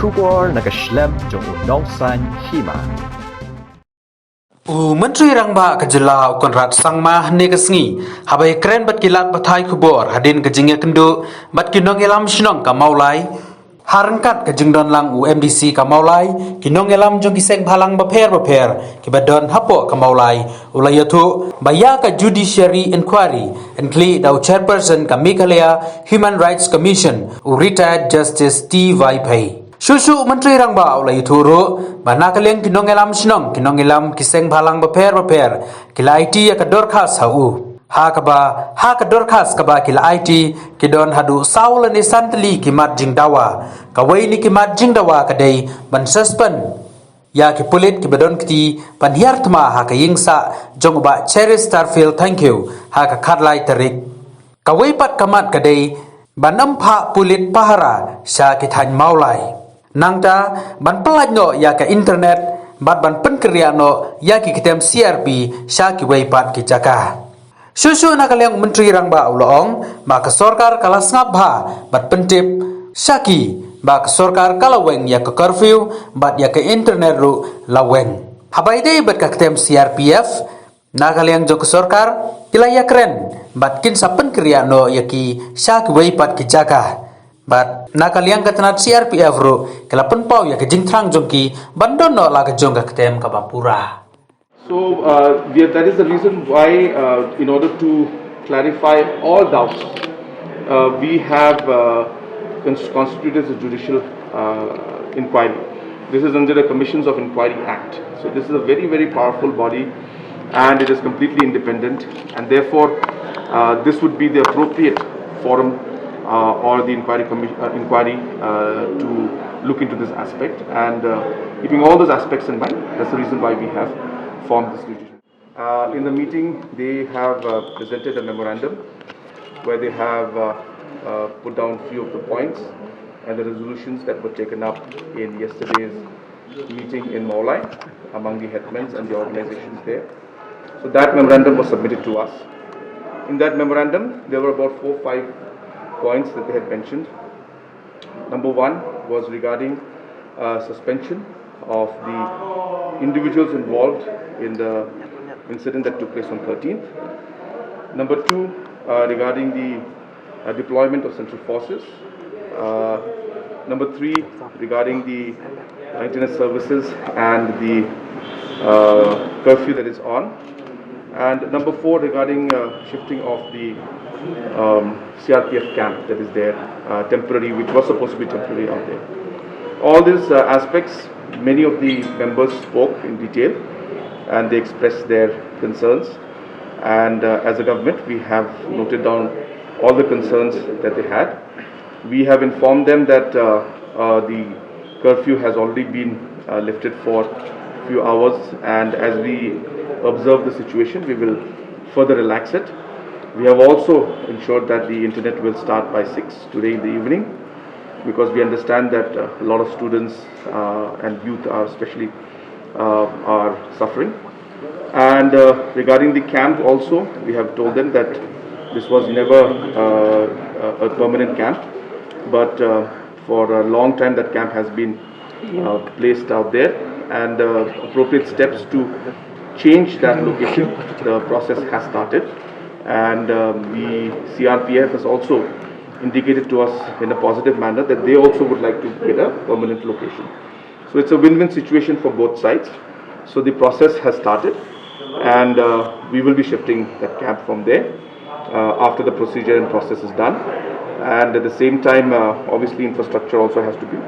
Kubor nakaslem jong udongsan Hima. Menteri Rangba kejelau konrad sangmah negasngi habai keren bat kilat bathai kubor hadin kejingnya kendo bat kinong elam shinong kamaulai harangkat kejingdon lang UMDC kamaulai kinong elam jong kiseng bhalang baper kibadon hapo kamaulai ulayatu baya ka Judiciary Inquiry and Khlieh dau chairperson ka Khlieh Human Rights Commission retired Justice T.Y. Pei Susu Menteri Rangba ulai turu banakaleng kinong elam kiseng bhalang baper kila IT ya kador khas hau ha kador khas kaba kila IT kidon hadu saul ni santli kimat jingdawa kawai ni kimat jingdawa kadai ban suspend ya ki pulit ki badon kiti pan hiartma ha ka yingsa jongba Cherry Starfield thank you ha ka khatlai tarik kawai pat kamat kadai banam pha pulit pahara sha ki than maulai Nangta ban pelaj no ya ke internet bat ban penkerian no ya ki kitem CRP sya ki weipat ki jaka. Susu nakaleng Menteri Rangba ulong maka sorkar kala ngabha bat pentip syaki bak sorkar kala weng ya ke curfew bat ya ke internet ru laweng. Habai dei bat ka kitem CRPF nakaleng jok sorkar kila ya keren bat kin sa penkerian no ya ki sya ki weipat ki jaka. But nakaliang katanat CRPF ro kala penpau ya ke jingtrang jongki bandon no la ke jong ka ketem ka bapura. So that is the reason why in order to clarify all doubts we have constituted a judicial inquiry. This is under the Commissions of Inquiry Act. So this is a very powerful body and it is completely independent and therefore this would be the appropriate forum or the inquiry to look into this aspect and keeping all those aspects in mind, that's the reason why we have formed this judicial. In the meeting, they have presented a memorandum where they have put down few of the points and the resolutions that were taken up in yesterday's meeting in Maulai among the headmen and the organizations there. So that memorandum was submitted to us. In that memorandum, there were about 4 or 5 points that they had mentioned. Number 1 was regarding suspension of the individuals involved in the incident that took place on 13th. Number 2 regarding the deployment of central forces. Number 3 regarding the internet services and the curfew that is on. And number 4 regarding shifting of the CRPF camp that is there, temporary, which was supposed to be temporary out there. All these aspects, many of the members spoke in detail and they expressed their concerns. And as a government, we have noted down all the concerns that they had. We have informed them that the curfew has already been lifted for a few hours, and as we observe the situation, we will further relax it. We have also ensured that the internet will start by 6 today in the evening, because we understand that a lot of students and youth are especially are suffering. And regarding the camp also, we have told them that this was never a permanent camp, but for a long time that camp has been placed out there, and appropriate steps to change that location, the process has started. And the CRPF has also indicated to us in a positive manner that they also would like to get a permanent location. So it's a win-win situation for both sides. So the process has started, and we will be shifting that camp from there after the procedure and process is done. And at the same time, obviously infrastructure also has to be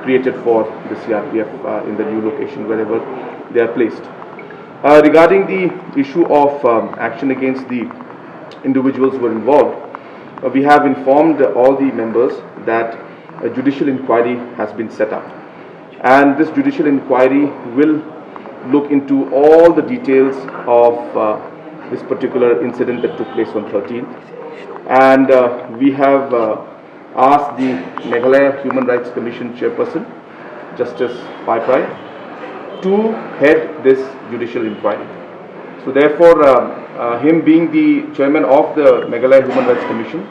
created for the CRPF in the new location wherever they are placed. Regarding the issue of action against the individuals who were involved, we have informed all the members that a judicial inquiry has been set up, and this judicial inquiry will look into all the details of this particular incident that took place on 13th, and we have asked the Meghalaya Human Rights Commission chairperson, Justice Pai, to head this judicial inquiry. So therefore, him being the chairman of the Meghalaya Human Rights Commission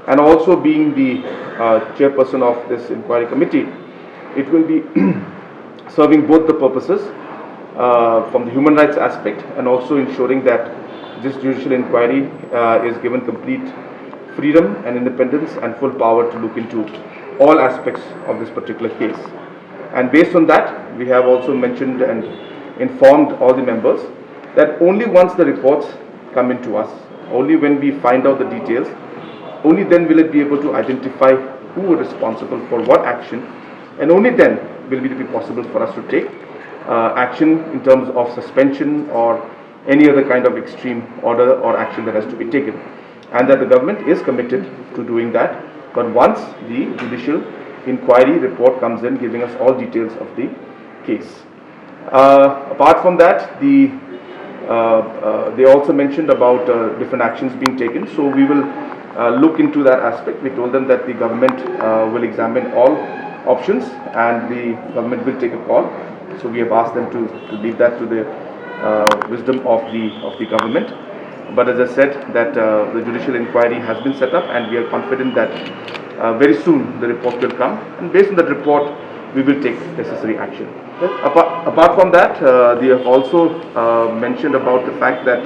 and also being the chairperson of this inquiry committee, it will be serving both the purposes from the human rights aspect and also ensuring that this judicial inquiry is given complete freedom and independence and full power to look into all aspects of this particular case. And based on that, we have also mentioned and informed all the members that only once the reports come into us, only when we find out the details, only then will it be able to identify who is responsible for what action, and only then will it be possible for us to take action in terms of suspension or any other kind of extreme order or action that has to be taken. And that the government is committed to doing that. But once the judicial inquiry report comes in giving us all details of the case. Apart from that, they also mentioned about different actions being taken. So we will look into that aspect. We told them that the government will examine all options and the government will take a call. So we have asked them to leave that to the wisdom of the government. But as I said, that the judicial inquiry has been set up and we are confident that very soon the report will come, and based on that report we will take necessary action. Apart from that, they have also mentioned about the fact that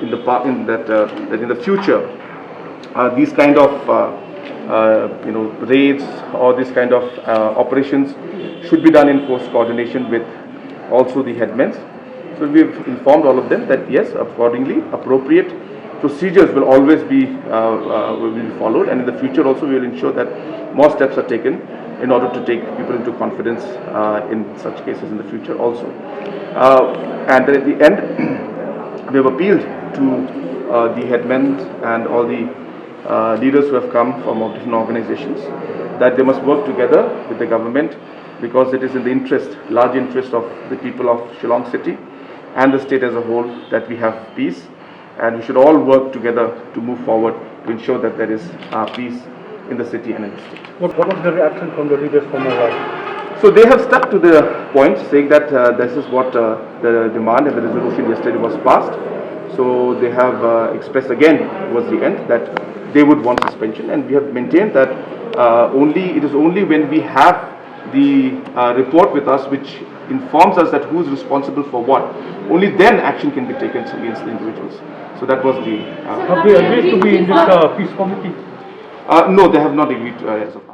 in the future these kind of raids or this kind of operations should be done in close coordination with also the headmen. So we have informed all of them that yes, accordingly, appropriate procedures will always be followed, and in the future also we will ensure that more steps are taken in order to take people into confidence in such cases in the future also. And then at the end, we have appealed to the headmen and all the leaders who have come from different organizations that they must work together with the government, because it is in the large interest of the people of Shillong City and the state as a whole that we have peace, and we should all work together to move forward to ensure that there is peace in the city and in the state. What was the reaction from the leaders from Mhrc? So they have stuck to the point, saying that this is what the demand and the resolution yesterday was passed. So they have expressed again towards the end that they would want suspension, and we have maintained that it is only when we have the report with us which informs us that who is responsible for what, only then action can be taken against the individuals. So that was the... Have they agreed to be in this peace committee? No, they have not agreed as of now.